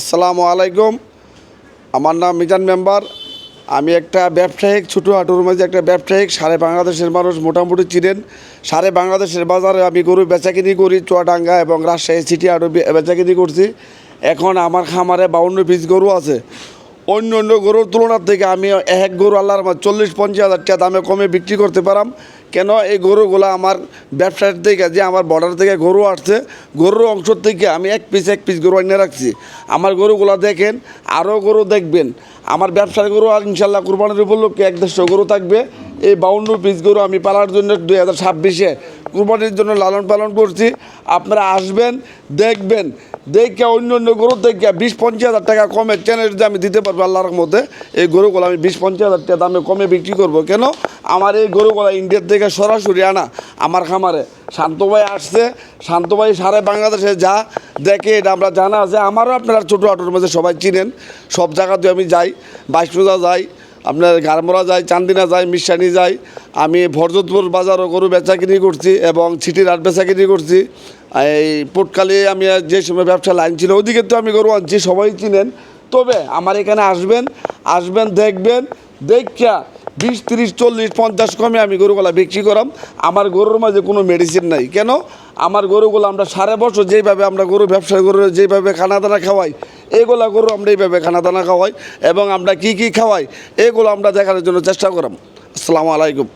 আসসালামু আলাইকুম। আমার নাম মিজান মেম্বার। আমি একটা ব্যবসায়িক ছোটো হাটুর মাঝে একটা ব্যবসায়িক সারা বাংলাদেশের মানুষ মোটামুটি চিনেন। সারা বাংলাদেশের বাজারে আমি গরু বেচাকিনি করি, চুয়াডাঙ্গা এবং রাজশাহী সিটি হাটু বেচাকিনি করছি। এখন আমার খামারে 52 পিস গরু আছে। অন্য অন্য গরুর তুলনার থেকে আমি এক গরু আল্লাহর 40-50 হাজার টাকা দামে কমে বিক্রি করতে পারাম। কেন এই গরুগুলো আমার ব্যবসার থেকে যে আমার বর্ডার থেকে গরু আসছে, গরুর অংশ থেকে আমি এক পিস গরু এনে রাখছি। আমার গরুগুলো দেখেন, আরও গরু দেখবেন। আমার ব্যবসার গরু আর ইনশাল্লাহ কুরবানির উপলক্ষে 150 গরু থাকবে। এই 52 পিস গরু আমি পালার জন্য 2026-এ কুরবানির জন্য লালন পালন করছি। আপনারা আসবেন, দেখবেন, দেখে অন্য অন্য গরু থেকে 20-50 হাজার টাকা কমে চ্যানেল যদি আমি দিতে পারবো আল্লাহর মধ্যে, এই গরুগুলো আমি 20-50 হাজার টাকা দামে কমে বিক্রি করব। কেন আমার এই গরুগুলো ইন্ডিয়ার থেকে সরাসরি আনা আমার খামারে। শান্ত ভাই আসছে, শান্ত ভাই সারা বাংলাদেশে যা দেখে এটা আমরা জানা আছে। আমারও আপনারা ছোটো হাটুর মধ্যে সবাই চিনেন। সব জায়গাতে আমি যাই, বাইশপুরা যাই, আপনার গারমোড়া যাই, চান্দিনা যাই, মিশানি যাই। আমি ভরজতপুর বাজারও গরু বেচাকিনি করছি এবং সিটির হাট বেচাকিনি করছি। এই পোটকালি আমি যে সময় ব্যবসা লাইন ছিল ওদিকে তো আমি গরু আনছি, সবাই চিনেন। তবে আমার এখানে আসবেন দেখবেন, দেখা 20-30-40-50 কমে আমি গরুগুলা বিক্রি করাম। আমার গরুর মাঝে কোনো মেডিসিন নাই। কেন আমার গরুগুলো আমরা সারা বছর যেইভাবে আমরা গরু ব্যবসা গরু যেইভাবে খানা দানা খাওয়াই, এগুলা গরু আমরা এইভাবে খানা দানা খাওয়াই এবং আমরা কী কী খাওয়াই এগুলো আমরা দেখানোর জন্য চেষ্টা করাম। আসসালামু আলাইকুম।